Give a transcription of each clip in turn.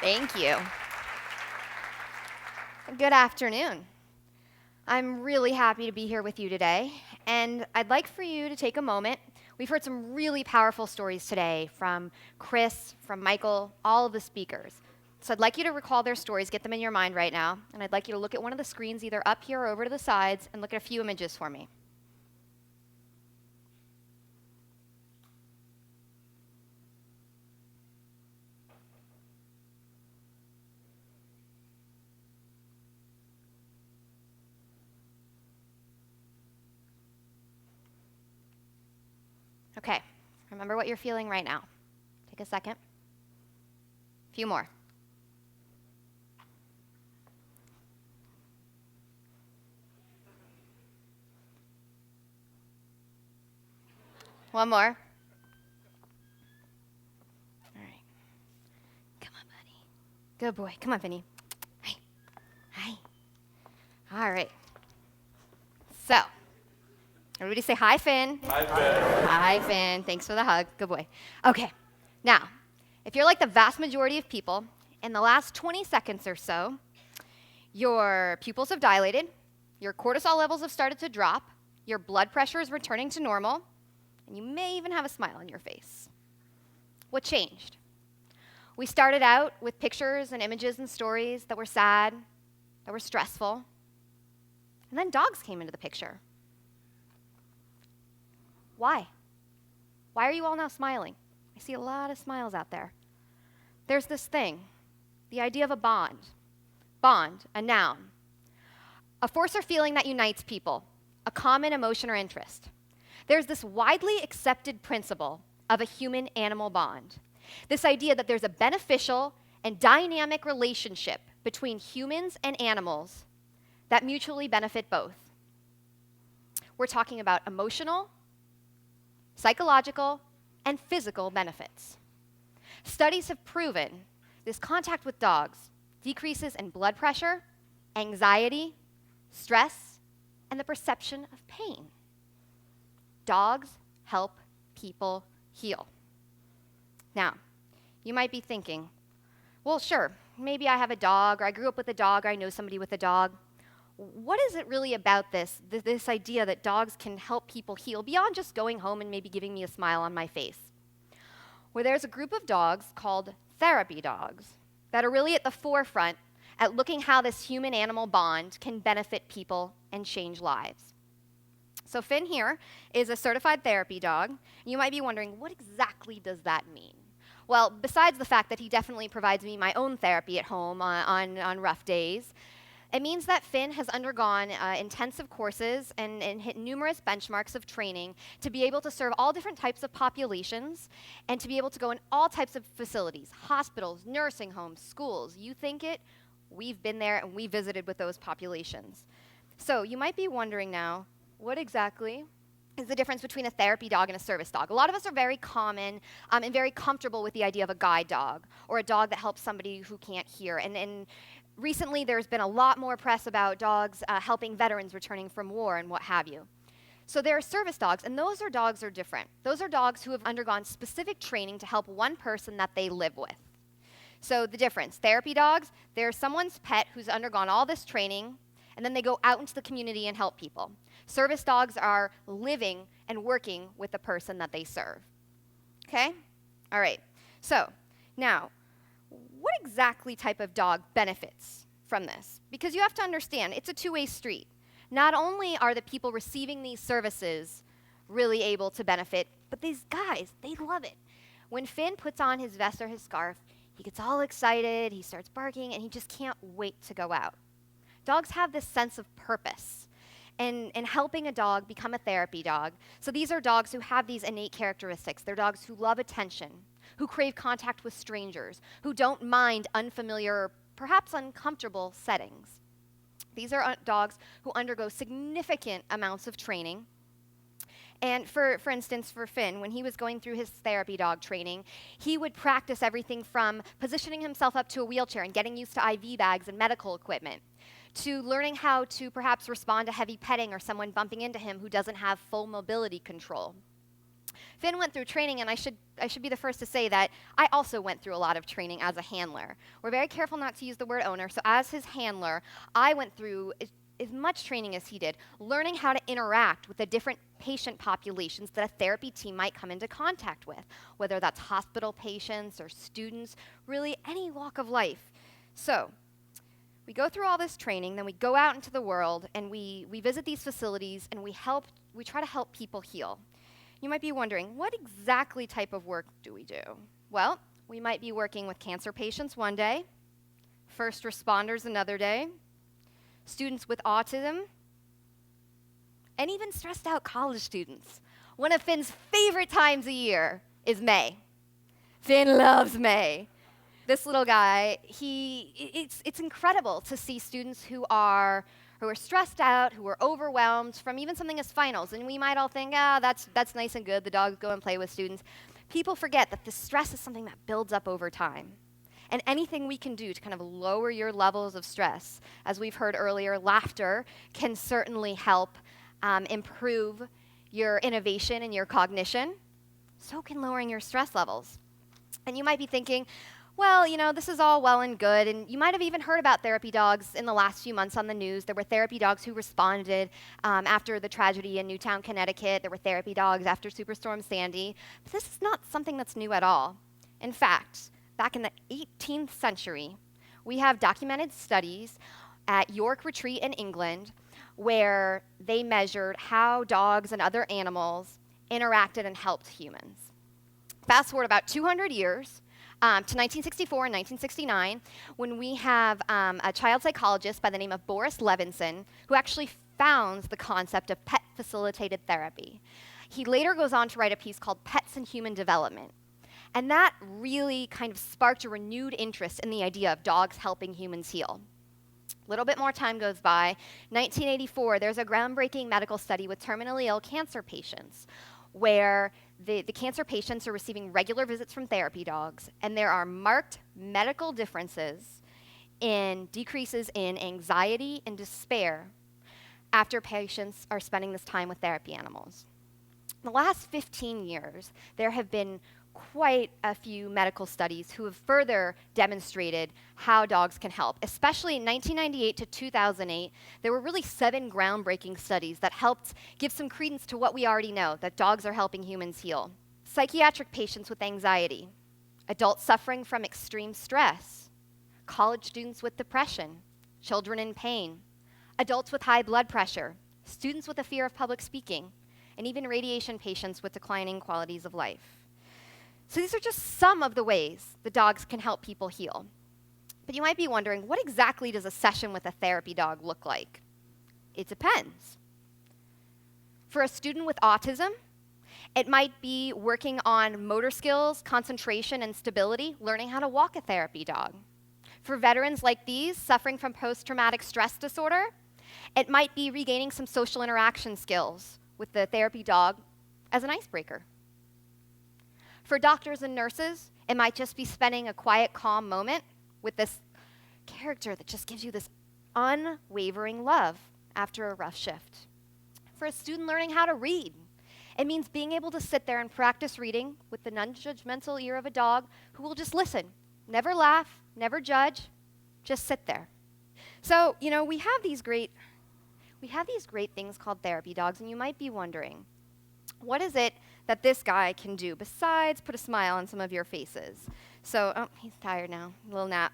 Thank you. Good afternoon. I'm really happy to be here with you today, and I'd like for you to take a moment. We've heard some really powerful stories today from Chris, from Michael, all of the speakers. So I'd like you to recall their stories, get them in your mind right now, and I'd like you to look at one of the screens either up here or over to the sides and look at a few images for me. Okay, remember what you're feeling right now. Take a second. A few more. One more. All right. Come on, buddy. Good boy. Come on, Vinny. Hi. Hi. All right. So, everybody say hi, Finn. Hi, Finn. Hi, Finn. Thanks for the hug. Good boy. Okay. Now, if you're like the vast majority of people, in the last 20 seconds or so, your pupils have dilated, your cortisol levels have started to drop, your blood pressure is returning to normal, and you may even have a smile on your face. What changed? We started out with pictures and images and stories that were sad, that were stressful, and then dogs came into the picture. Why? Why are you all now smiling? I see a lot of smiles out there. There's this thing, the idea of a bond. Bond, a noun. A force or feeling that unites people, a common emotion or interest. There's this widely accepted principle of a human-animal bond. This idea that there's a beneficial and dynamic relationship between humans and animals that mutually benefit both. We're talking about emotional, psychological, and physical benefits. Studies have proven this contact with dogs decreases in blood pressure, anxiety, stress, and the perception of pain. Dogs help people heal. Now, you might be thinking, well, sure, maybe I have a dog, or I grew up with a dog, or I know somebody with a dog. What is it really about this idea that dogs can help people heal beyond just going home and maybe giving me a smile on my face? Well, there's a group of dogs called therapy dogs that are really at the forefront at looking how this human-animal bond can benefit people and change lives. So Finn here is a certified therapy dog. You might be wondering, what exactly does that mean? Well, besides the fact that he definitely provides me my own therapy at home on rough days, it means that Finn has undergone intensive courses and hit numerous benchmarks of training to be able to serve all different types of populations and to be able to go in all types of facilities, hospitals, nursing homes, schools. You think it, we've been there and we visited with those populations. So you might be wondering now, what exactly is the difference between a therapy dog and a service dog? A lot of us are very common and very comfortable with the idea of a guide dog or a dog that helps somebody who can't hear. And recently, there's been a lot more press about dogs helping veterans returning from war and what have you. So there are service dogs, and those dogs are different. Those are dogs who have undergone specific training to help one person that they live with. So the difference, therapy dogs, they're someone's pet who's undergone all this training, and then they go out into the community and help people. Service dogs are living and working with the person that they serve. Okay? All right. So now, what exactly type of dog benefits from this? Because you have to understand, it's a two-way street. Not only are the people receiving these services really able to benefit, but these guys, they love it. When Finn puts on his vest or his scarf, he gets all excited, he starts barking, and he just can't wait to go out. Dogs have this sense of purpose in helping a dog become a therapy dog. So these are dogs who have these innate characteristics. They're dogs who love attention, who crave contact with strangers, who don't mind unfamiliar, perhaps uncomfortable settings. These are dogs who undergo significant amounts of training. And for instance, for Finn, when he was going through his therapy dog training, he would practice everything from positioning himself up to a wheelchair and getting used to IV bags and medical equipment, to learning how to perhaps respond to heavy petting or someone bumping into him who doesn't have full mobility control, Finn went through training, and I should be the first to say that I also went through a lot of training as a handler. We're very careful not to use the word owner, so as his handler, I went through as much training as he did, learning how to interact with the different patient populations that a therapy team might come into contact with, whether that's hospital patients or students, really any walk of life. So we go through all this training, then we go out into the world, and we visit these facilities, and we try to help people heal. You might be wondering, what exactly type of work do we do? Well, we might be working with cancer patients one day, first responders another day, students with autism, and even stressed out college students. One of Finn's favorite times a year is May. Finn loves May. This little guy, it's incredible to see students who are stressed out, who are overwhelmed from even something as finals. And we might all think, that's nice and good, the dogs go and play with students. People forget that the stress is something that builds up over time. And anything we can do to kind of lower your levels of stress, as we've heard earlier, laughter can certainly help improve your innovation and your cognition. So can lowering your stress levels. And you might be thinking, well, this is all well and good, and you might have even heard about therapy dogs in the last few months on the news. There were therapy dogs who responded after the tragedy in Newtown, Connecticut. There were therapy dogs after Superstorm Sandy. But this is not something that's new at all. In fact, back in the 18th century, we have documented studies at York Retreat in England where they measured how dogs and other animals interacted and helped humans. Fast forward about 200 years, to 1964 and 1969, when we have a child psychologist by the name of Boris Levinson, who actually founds the concept of pet-facilitated therapy. He later goes on to write a piece called Pets and Human Development. And that really kind of sparked a renewed interest in the idea of dogs helping humans heal. A little bit more time goes by. 1984, there's a groundbreaking medical study with terminally ill cancer patients, where the cancer patients are receiving regular visits from therapy dogs, and there are marked medical differences in decreases in anxiety and despair after patients are spending this time with therapy animals. In the last 15 years, there have been quite a few medical studies who have further demonstrated how dogs can help. Especially in 1998 to 2008, there were really 7 groundbreaking studies that helped give some credence to what we already know, that dogs are helping humans heal. Psychiatric patients with anxiety, adults suffering from extreme stress, college students with depression, children in pain, adults with high blood pressure, students with a fear of public speaking, and even radiation patients with declining qualities of life. So these are just some of the ways the dogs can help people heal. But you might be wondering, what exactly does a session with a therapy dog look like? It depends. For a student with autism, it might be working on motor skills, concentration, and stability, learning how to walk a therapy dog. For veterans like these, suffering from post-traumatic stress disorder, it might be regaining some social interaction skills with the therapy dog as an icebreaker. For doctors and nurses, it might just be spending a quiet, calm moment with this character that just gives you this unwavering love after a rough shift. For a student learning how to read, it means being able to sit there and practice reading with the non-judgmental ear of a dog who will just listen, never laugh, never judge, just sit there. So, we have these great things called therapy dogs, and you might be wondering, what is it that this guy can do besides put a smile on some of your faces? So, he's tired now, a little nap.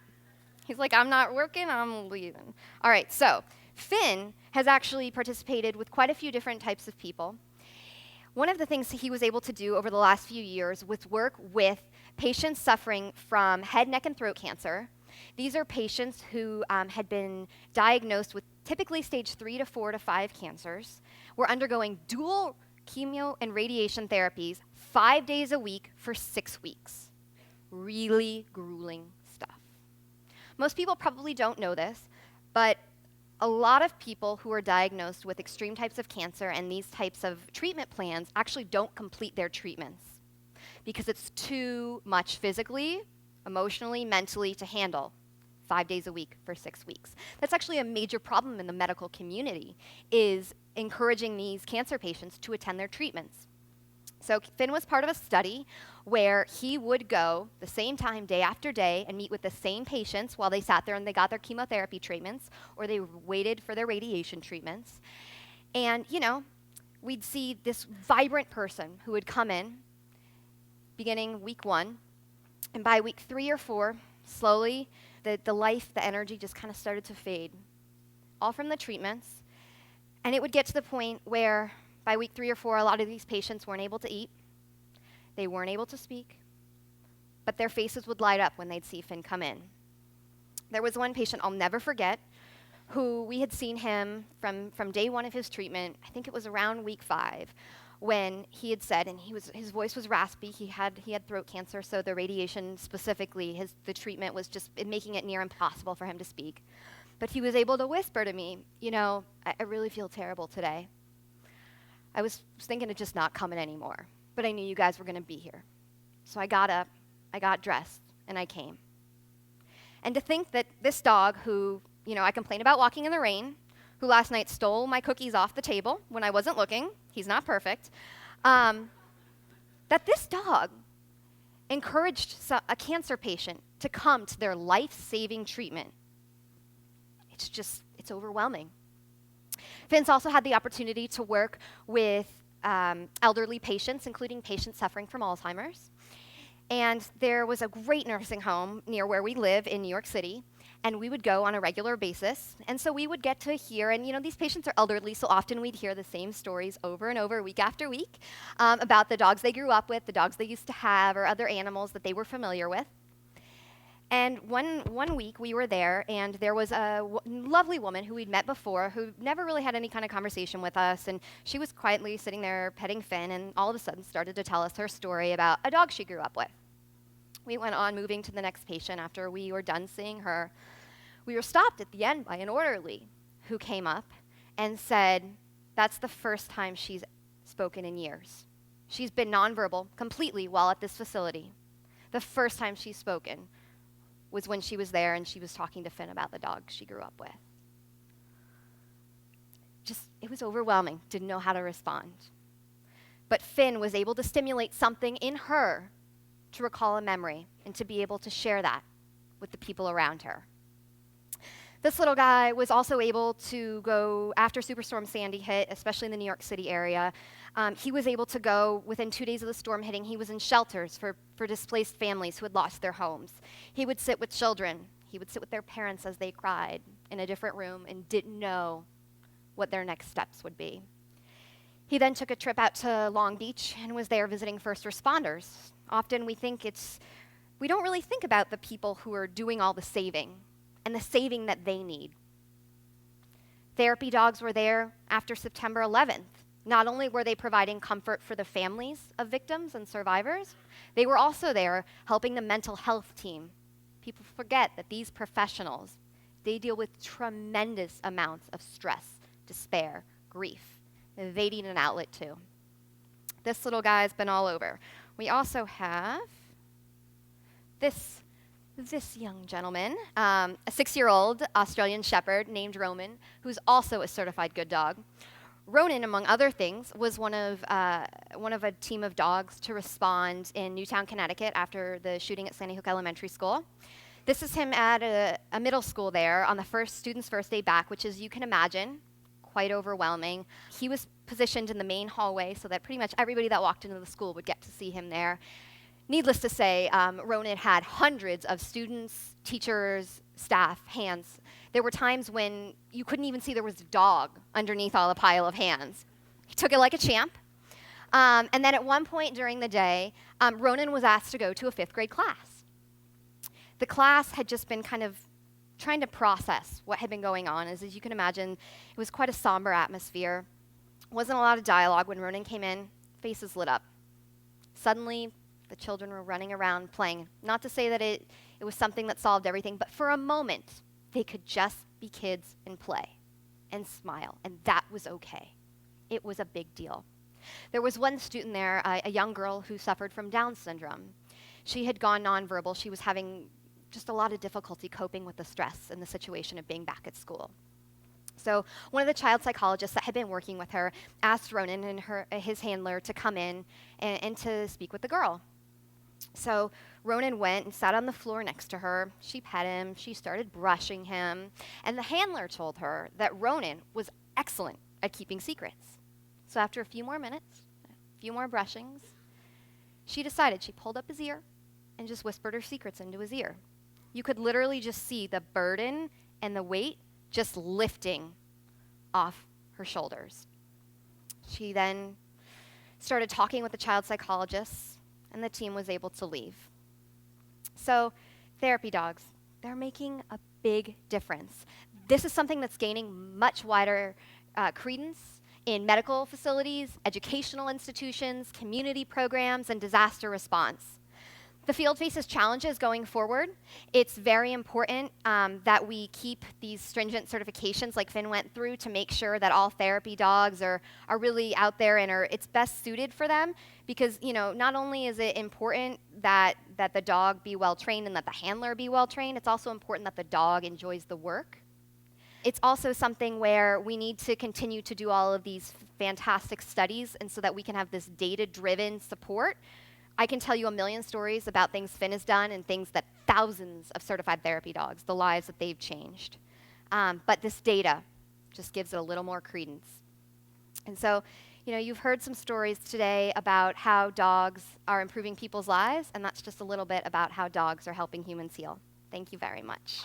He's like, I'm not working, I'm leaving. All right, so Finn has actually participated with quite a few different types of people. One of the things he was able to do over the last few years was work with patients suffering from head, neck, and throat cancer. These are patients who had been diagnosed with typically stage 3 to 4 to 5 cancers, were undergoing dual chemo and radiation therapies 5 days a week for 6 weeks. Really grueling stuff. Most people probably don't know this, but a lot of people who are diagnosed with extreme types of cancer and these types of treatment plans actually don't complete their treatments because it's too much physically, emotionally, mentally to handle 5 days a week for 6 weeks. That's actually a major problem in the medical community, is encouraging these cancer patients to attend their treatments. So Finn was part of a study where he would go the same time day after day and meet with the same patients while they sat there and they got their chemotherapy treatments or they waited for their radiation treatments. And, we'd see this vibrant person who would come in beginning week 1, and by week 3 or 4, slowly, the life, the energy just kind of started to fade, all from the treatments. And it would get to the point where by week 3 or 4, a lot of these patients weren't able to eat, they weren't able to speak, but their faces would light up when they'd see Finn come in. There was one patient I'll never forget who we had seen him from day 1 of his treatment. I think it was around week 5, when he had said, and his voice was raspy, he had throat cancer, so the radiation specifically, the treatment was just making it near impossible for him to speak. But he was able to whisper to me, I really feel terrible today. I was thinking of just not coming anymore, but I knew you guys were going to be here. So I got up, I got dressed, and I came. And to think that this dog who, I complained about walking in the rain, who last night stole my cookies off the table when I wasn't looking, he's not perfect, that this dog encouraged a cancer patient to come to their life-saving treatment. It's overwhelming. Finn's also had the opportunity to work with elderly patients, including patients suffering from Alzheimer's. And there was a great nursing home near where we live in New York City, and we would go on a regular basis. And so we would get to hear, and these patients are elderly, so often we'd hear the same stories over and over, week after week, about the dogs they grew up with, the dogs they used to have, or other animals that they were familiar with. And one week we were there, and there was a lovely woman who we'd met before who never really had any kind of conversation with us, and she was quietly sitting there petting Finn, and all of a sudden started to tell us her story about a dog she grew up with. We went on moving to the next patient after we were done seeing her. We were stopped at the end by an orderly who came up and said, that's the first time she's spoken in years. She's been nonverbal completely while at this facility. The first time she's spoken was when she was there and she was talking to Finn about the dog she grew up with. It was overwhelming, didn't know how to respond. But Finn was able to stimulate something in her to recall a memory and to be able to share that with the people around her. This little guy was also able to go, after Superstorm Sandy hit, especially in the New York City area, he was able to go, within 2 days of the storm hitting, he was in shelters for displaced families who had lost their homes. He would sit with children. He would sit with their parents as they cried in a different room and didn't know what their next steps would be. He then took a trip out to Long Beach and was there visiting first responders. Often we don't really think about the people who are doing all the saving and the saving that they need. Therapy dogs were there after September 11th. Not only were they providing comfort for the families of victims and survivors, they were also there helping the mental health team. People forget that these professionals, they deal with tremendous amounts of stress, despair, grief. They need an outlet too. This little guy's been all over. We also have this young gentleman, a 6-year-old Australian Shepherd named Roman, who's also a certified good dog. Ronan, among other things, was one of a team of dogs to respond in Newtown, Connecticut after the shooting at Sandy Hook Elementary School. This is him at a middle school there on the student's first day back, which, as you can imagine, quite overwhelming. He was positioned in the main hallway so that pretty much everybody that walked into the school would get to see him there. Needless to say, Ronan had hundreds of students, teachers, staff, hands. There were times when you couldn't even see there was a dog underneath all the pile of hands. He took it like a champ. And then at one point during the day, Ronan was asked to go to a 5th grade class. The class had just been kind of trying to process what had been going on. As you can imagine, it was quite a somber atmosphere. Wasn't a lot of dialogue. When Ronan came in, faces lit up. Suddenly, the children were running around playing. Not to say that it was something that solved everything, but for a moment, they could just be kids and play and smile, and that was okay. It was a big deal. There was one student there, a young girl who suffered from Down syndrome. She had gone nonverbal. She was having just a lot of difficulty coping with the stress and the situation of being back at school. So one of the child psychologists that had been working with her asked Ronan and his handler to come in and to speak with the girl. So Ronan went and sat on the floor next to her. She pet him. She started brushing him. And the handler told her that Ronan was excellent at keeping secrets. So after a few more minutes, a few more brushings, she decided, she pulled up his ear and just whispered her secrets into his ear. You could literally just see the burden and the weight just lifting off her shoulders. She then started talking with the child psychologists, and the team was able to leave. So, therapy dogs, they're making a big difference. This is something that's gaining much wider credence in medical facilities, educational institutions, community programs, and disaster response. The field faces challenges going forward. It's very important that we keep these stringent certifications like Finn went through to make sure that all therapy dogs are really out there and it's best suited for them, because not only is it important that the dog be well trained and that the handler be well trained, it's also important that the dog enjoys the work. It's also something where we need to continue to do all of these fantastic studies, and so that we can have this data-driven support. I can tell you a million stories about things Finn has done and things that thousands of certified therapy dogs, the lives that they've changed. But this data just gives it a little more credence. And so, you've heard some stories today about how dogs are improving people's lives, and that's just a little bit about how dogs are helping humans heal. Thank you very much.